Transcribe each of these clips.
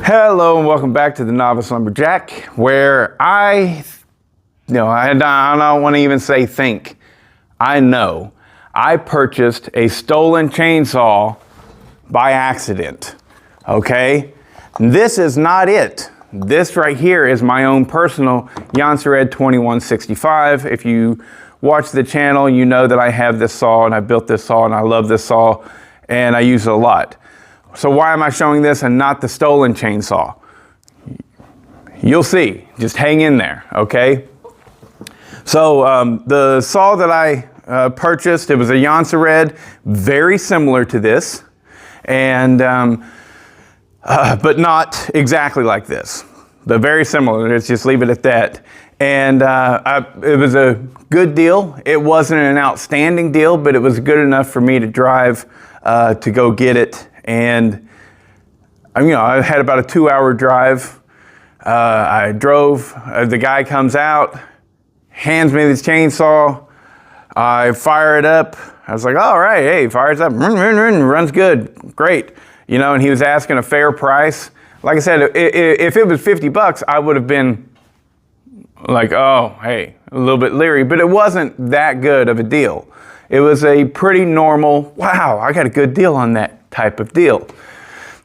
Hello and welcome back to the Novice Lumberjack, where I don't want to even say think. I know I purchased a stolen chainsaw by accident. Okay, this is not it. This right here is my own personal Jonsered 2165. If you watch the channel, you know that I have this saw and I built this saw and I love this saw and I use it a lot. So why am I showing this and not the stolen chainsaw? You'll see. Just hang in there, okay? So the saw that I purchased, it was a Jonsered, very similar to this, and but not exactly like this, but very similar. Let's just leave it at that. And it was a good deal. It wasn't an outstanding deal, but it was good enough for me to drive to go get it. And I had about a 2-hour drive. I drove, the guy comes out, hands me this chainsaw. I fire it up. I was like, all right, hey, fires up, runs good, great. And he was asking a fair price. Like I said, if it was $50, I would have been like, oh, hey, a little bit leery, but it wasn't that good of a deal. It was a pretty normal, wow, I got a good deal on that type of deal.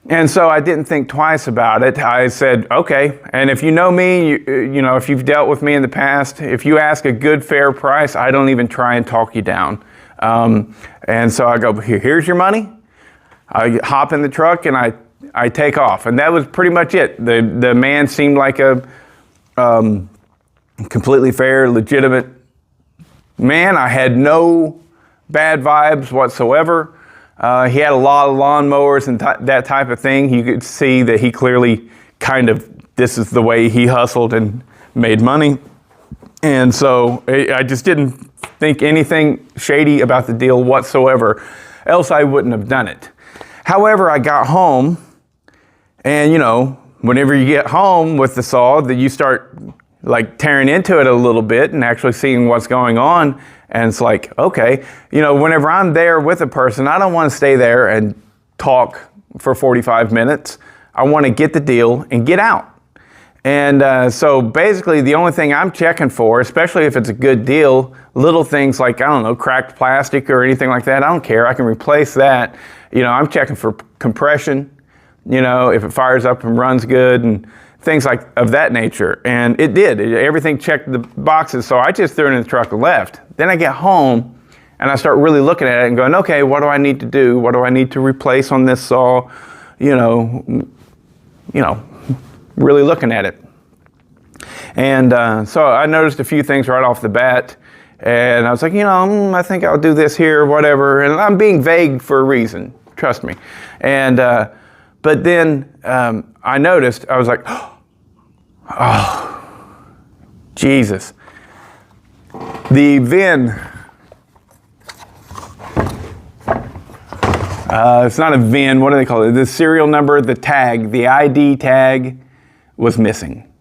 And so I didn't think twice about it. I said, okay. And if you know me, if you've dealt with me in the past, if you ask a good, fair price, I don't even try and talk you down. And so I go, here's your money. I hop in the truck and I take off. And that was pretty much it. The man seemed like a completely fair, legitimate man. I had no bad vibes whatsoever. He had a lot of lawnmowers and that type of thing. You could see that he clearly this is the way he hustled and made money. And so I just didn't think anything shady about the deal whatsoever, else I wouldn't have done it. However, I got home and whenever you get home with the saw, that you start like tearing into it a little bit and actually seeing what's going on. And it's like, okay, whenever I'm there with a person, I don't want to stay there and talk for 45 minutes. I want to get the deal and get out. And so basically the only thing I'm checking for, especially if it's a good deal, little things like, I don't know, cracked plastic or anything like that, I don't care. I can replace that. I'm checking for compression, if it fires up and runs good and things like of that nature. And it did. Everything checked the boxes. So I just threw it in the truck and left. Then I get home and I start really looking at it and going, okay, what do I need to do? What do I need to replace on this saw? Really looking at it. And so I noticed a few things right off the bat. And I was like, I think I'll do this here, whatever. And I'm being vague for a reason. Trust me. And but then I noticed, I was like, oh, Jesus. The VIN, it's not a VIN, what do they call it? The serial number, the tag, the ID tag was missing.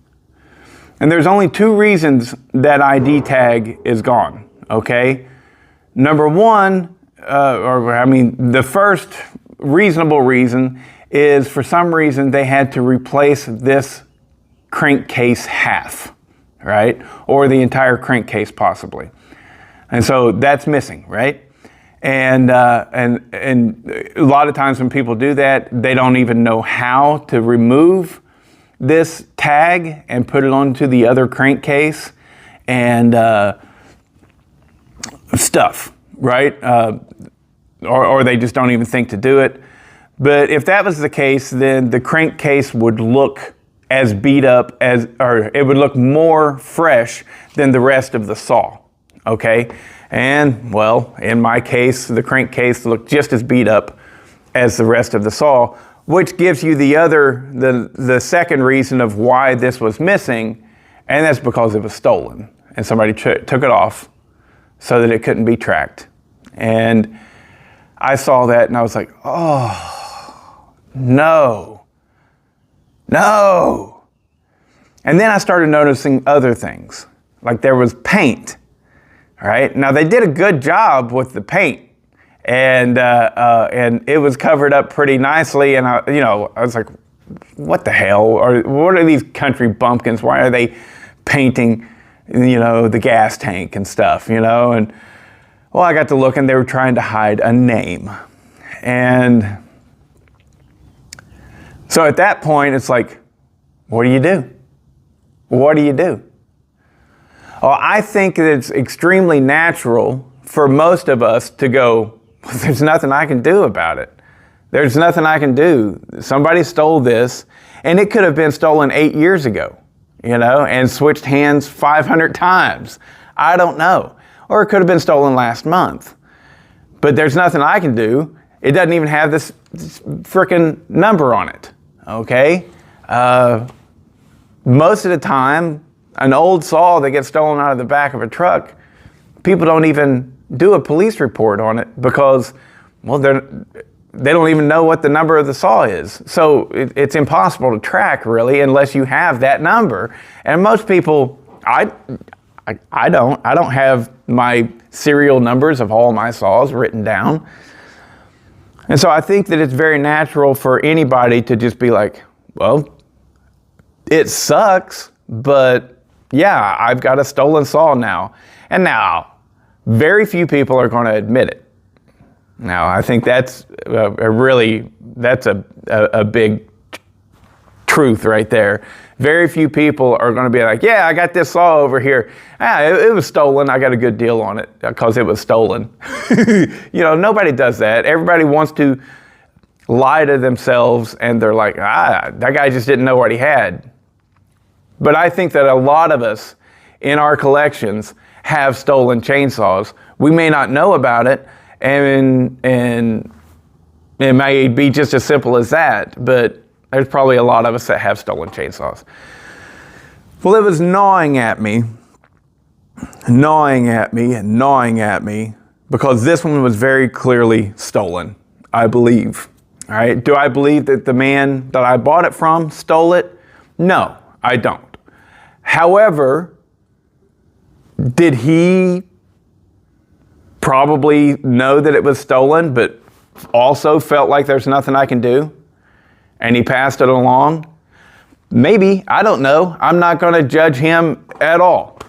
And there's only 2 reasons that ID tag is gone, okay? Number one, the first reasonable reason is for some reason they had to replace this crankcase half, right? Or the entire crankcase possibly. And so that's missing, right? And a lot of times when people do that, they don't even know how to remove this tag and put it onto the other crankcase and stuff, right? Or they just don't even think to do it. But if that was the case, then the crankcase would look as beat up or it would look more fresh than the rest of the saw, okay? And well, in my case, the crankcase looked just as beat up as the rest of the saw, which gives you the second reason of why this was missing, and that's because it was stolen and somebody took it off so that it couldn't be tracked. And I saw that and I was like, oh, no. And then I started noticing other things. Like there was paint, right? Now they did a good job with the paint and it was covered up pretty nicely. And I was like, what the hell? Or what are these country bumpkins? Why are they painting, the gas tank and stuff, And, well, I got to look, and they were trying to hide a name. And so at that point, it's like, what do you do? What do you do? Well, I think that it's extremely natural for most of us to go, well, there's nothing I can do about it. There's nothing I can do. Somebody stole this, and it could have been stolen 8 years ago, and switched hands 500 times. I don't know. Or it could have been stolen last month. But there's nothing I can do. It doesn't even have this frickin' number on it, okay? Most of the time, an old saw that gets stolen out of the back of a truck, people don't even do a police report on it because, well, they don't even know what the number of the saw is. So it's impossible to track, really, unless you have that number. And most people, I don't have my serial numbers of all my saws written down. And so I think that it's very natural for anybody to just be like, well, it sucks, but yeah, I've got a stolen saw now. And now, very few people are going to admit it. Now, I think that's a big truth right there. Very few people are going to be like, yeah, I got this saw over here. It was stolen. I got a good deal on it because it was stolen. Nobody does that. Everybody wants to lie to themselves, and they're like, that guy just didn't know what he had. But I think that a lot of us in our collections have stolen chainsaws. We may not know about it, and it may be just as simple as that, but there's probably a lot of us that have stolen chainsaws. Well, it was gnawing at me, because this one was very clearly stolen, I believe. All right. Do I believe that the man that I bought it from stole it? No, I don't. However, did he probably know that it was stolen, but also felt like there's nothing I can do, and he passed it along? Maybe. I don't know. I'm not going to judge him at all.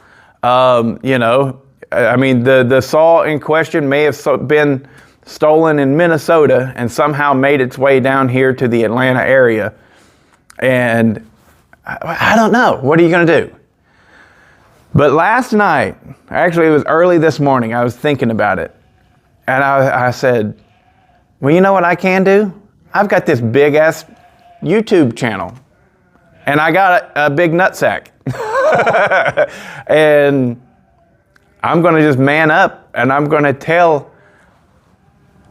The saw in question may have been stolen in Minnesota and somehow made its way down here to the Atlanta area. And I don't know. What are you going to do? But last night, actually it was early this morning, I was thinking about it. And I said, well, you know what I can do? I've got this big ass YouTube channel. And I got a big nutsack. And I'm going to just man up, and I'm going to tell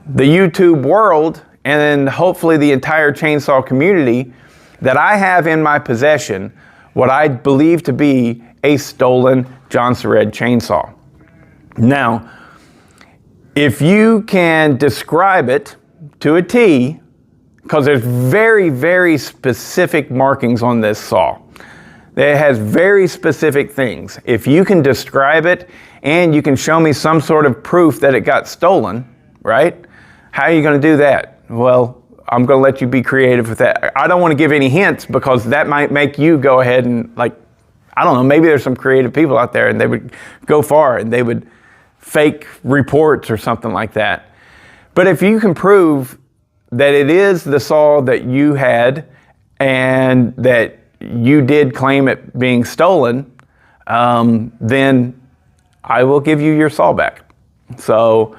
the YouTube world, and then hopefully the entire chainsaw community, that I have in my possession what I believe to be a stolen Jonsered chainsaw. Now, if you can describe it to a T, because there's very, very specific markings on this saw. It has very specific things. If you can describe it and you can show me some sort of proof that it got stolen, right? How are you going to do that? Well, I'm going to let you be creative with that. I don't want to give any hints because that might make you go ahead and, like, I don't know, maybe there's some creative people out there and they would go far and they would fake reports or something like that. But if you can prove that it is the saw that you had and that you did claim it being stolen, then I will give you your saw back. So,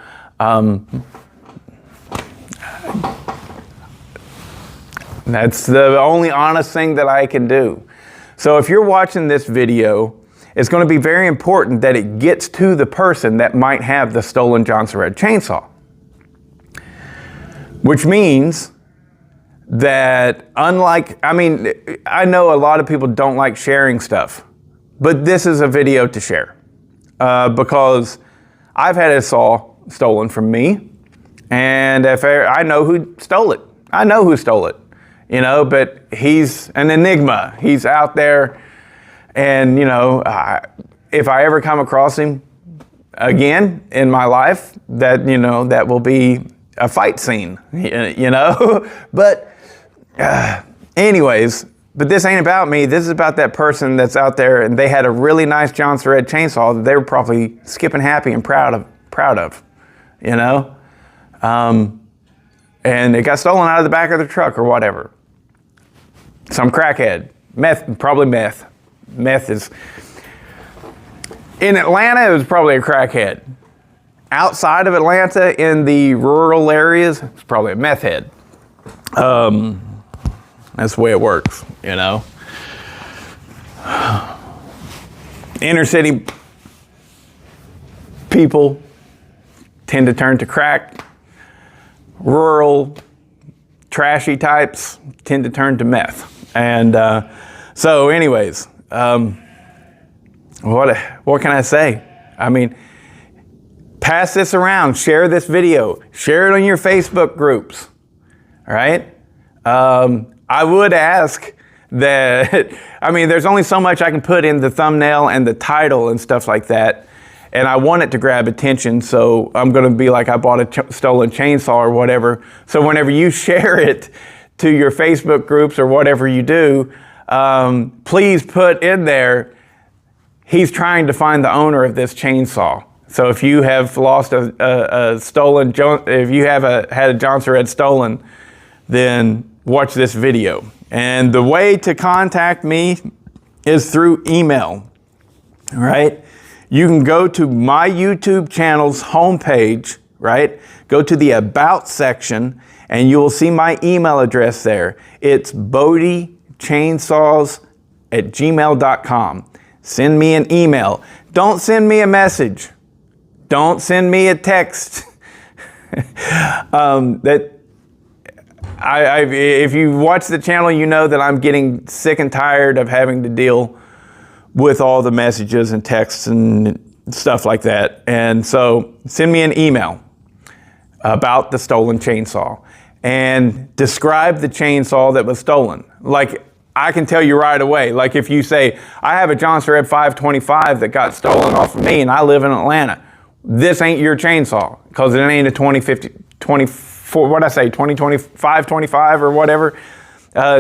that's the only honest thing that I can do. So if you're watching this video, it's going to be very important that it gets to the person that might have the stolen Jonsered chainsaw. Which means that I know a lot of people don't like sharing stuff, but this is a video to share because I've had a saw stolen from me, and I know who stole it. I know who stole it, but he's an enigma. He's out there, and if I ever come across him again in my life, that will be a fight scene, But anyways, but this ain't about me. This is about that person that's out there, and they had a really nice Jonsered chainsaw that they were probably skipping happy and proud of, you know? And it got stolen out of the back of the truck or whatever. Some crackhead. Meth, probably meth. Meth is... In Atlanta, it was probably a crackhead. Outside of Atlanta, in the rural areas, it's probably a meth head. That's the way it works, you know. Inner city people tend to turn to crack. Rural, trashy types tend to turn to meth. And so anyways, what can I say? I mean, pass this around, share this video, share it on your Facebook groups, all right? I would ask that, I mean, there's only so much I can put in the thumbnail and the title and stuff like that, and I want it to grab attention, so I'm gonna be like, I bought a stolen chainsaw or whatever. So whenever you share it to your Facebook groups or whatever you do, please put in there, he's trying to find the owner of this chainsaw. So if you have lost a stolen, if you have had a Jonsered stolen, then watch this video. And the way to contact me is through email, right? You can go to my YouTube channel's homepage, right? Go to the About section and you will see my email address there. It's bodiechainsaws@gmail.com. Send me an email. Don't send me a message. Don't send me a text. If you watch the channel, you know that I'm getting sick and tired of having to deal with all the messages and texts and stuff like that. And so send me an email about the stolen chainsaw and describe the chainsaw that was stolen. Like, I can tell you right away. Like if you say, I have a Jonsered 525 that got stolen off of me and I live in Atlanta. This ain't your chainsaw because it ain't a 2025 or whatever.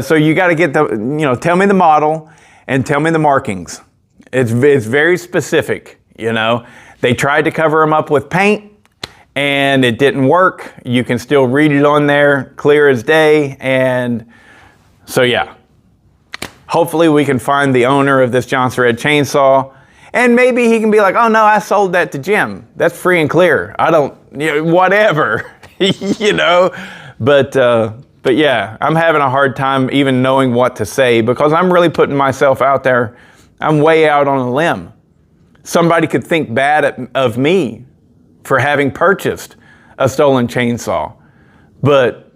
So you got to get tell me the model and tell me the markings. It's very specific, you know. They tried to cover them up with paint and it didn't work. You can still read it on there, clear as day. And so, yeah. Hopefully we can find the owner of this Jonsered chainsaw, and maybe he can be like, oh no, I sold that to Jim. That's free and clear. I don't, whatever, you know. But yeah, I'm having a hard time even knowing what to say because I'm really putting myself out there. I'm way out on a limb. Somebody could think bad of me for having purchased a stolen chainsaw. But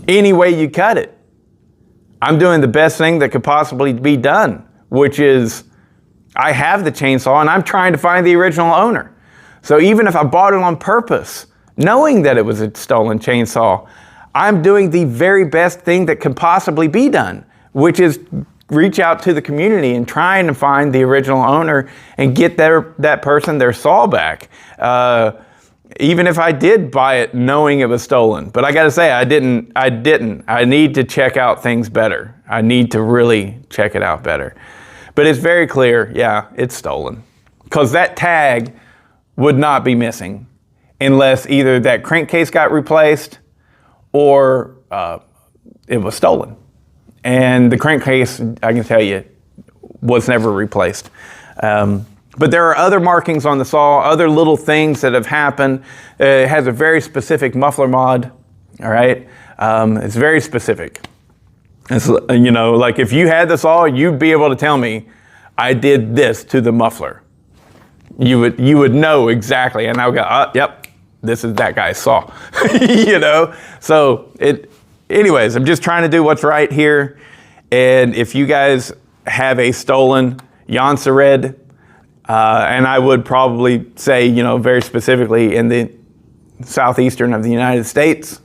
any way you cut it, I'm doing the best thing that could possibly be done, which is I have the chainsaw and I'm trying to find the original owner. So even if I bought it on purpose, knowing that it was a stolen chainsaw, I'm doing the very best thing that can possibly be done, which is reach out to the community and trying to find the original owner and get that person their saw back. Even if I did buy it knowing it was stolen. But I gotta say, I didn't. I need to check out things better. I need to really check it out better. But it's very clear, yeah, it's stolen. Because that tag would not be missing unless either that crankcase got replaced or it was stolen. And the crankcase, I can tell you, was never replaced. But there are other markings on the saw, other little things that have happened. It has a very specific muffler mod, all right? It's very specific. It's, like if you had the saw, you'd be able to tell me, I did this to the muffler. You would know exactly, and I would go, yep, this is that guy's saw, So anyways, I'm just trying to do what's right here. And if you guys have a stolen Jonsered, and I would probably say, very specifically in the southeastern of the United States.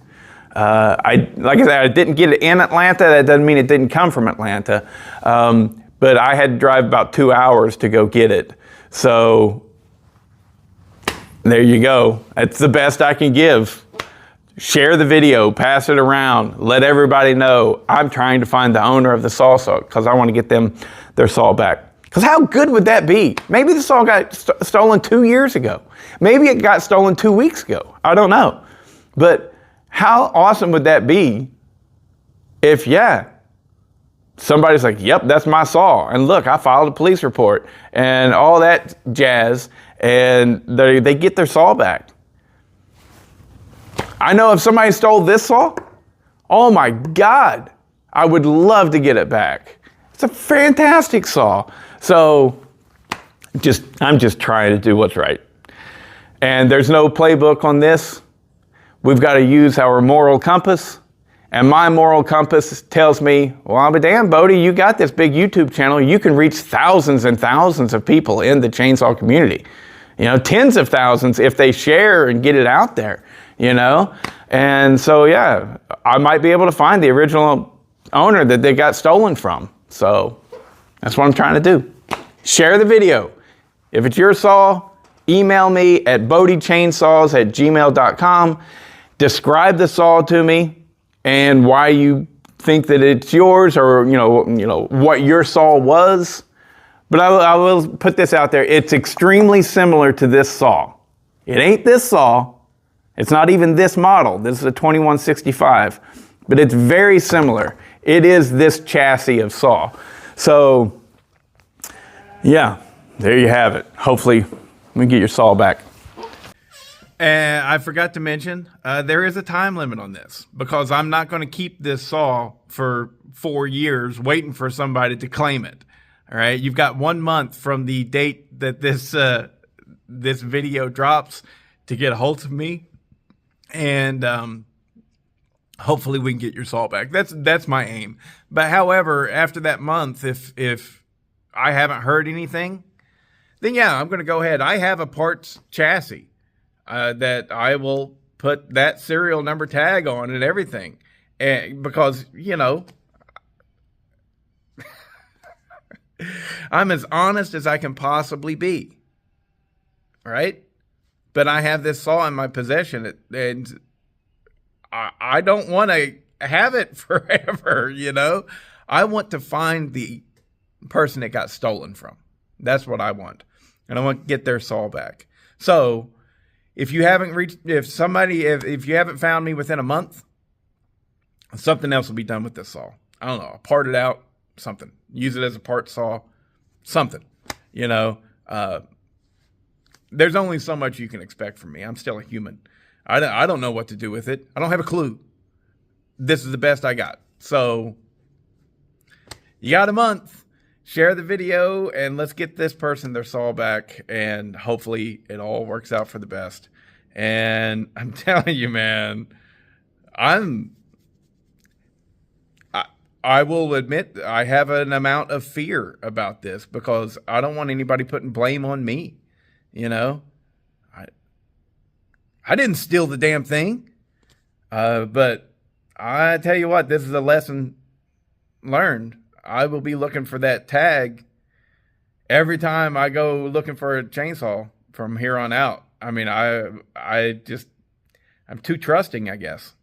Like I said, I didn't get it in Atlanta. That doesn't mean it didn't come from Atlanta. But I had to drive about 2 hours to go get it. So there you go. That's the best I can give. Share the video, pass it around, let everybody know I'm trying to find the owner of the saw because I want to get them their saw back. Because how good would that be? Maybe the saw got stolen 2 years ago. Maybe it got stolen 2 weeks ago. I don't know. But how awesome would that be if, somebody's like, yep, that's my saw. And look, I filed a police report and all that jazz, and they get their saw back. I know if somebody stole this saw, oh my God, I would love to get it back. It's a fantastic saw. So I'm just trying to do what's right. And there's no playbook on this. We've got to use our moral compass. And my moral compass tells me, well, I'm a damn, Bodie, you got this big YouTube channel. You can reach thousands and thousands of people in the chainsaw community. Tens of thousands if they share and get it out there, And so, I might be able to find the original owner that they got stolen from. So that's what I'm trying to do. Share the video. If it's your saw, email me at bodiechainsaws@gmail.com. Describe the saw to me and why you think that it's yours, or what your saw was. But I will put this out there. It's extremely similar to this saw. It ain't this saw. It's not even this model. This is a 2165, but it's very similar. It is this chassis of saw. So there you have it. Hopefully we can get your saw back. And I forgot to mention, there is a time limit on this, because I'm not going to keep this saw for 4 years waiting for somebody to claim it. All right. You've got 1 month from the date that this video drops to get a hold of me. And, hopefully we can get your saw back. That's my aim. But however, after that month, if I haven't heard anything, then I'm going to go ahead. I have a parts chassis that I will put that serial number tag on and everything. And because, I'm as honest as I can possibly be. Right? But I have this saw in my possession, and I don't want to have it forever, I want to find the person it got stolen from. That's what I want. And I want to get their saw back. So if you haven't if you haven't found me within a month, something else will be done with this saw. I don't know. I'll part it out, something. Use it as a part saw, something, there's only so much you can expect from me. I'm still a human. I don't know what to do with it. I don't have a clue. This is the best I got. So you got a month. Share the video and let's get this person their saw back, and hopefully it all works out for the best. And I'm telling you, man, I will admit I have an amount of fear about this, because I don't want anybody putting blame on me. I didn't steal the damn thing. But I tell you what, this is a lesson learned. I will be looking for that tag every time I go looking for a chainsaw from here on out. I mean, I'm too trusting, I guess.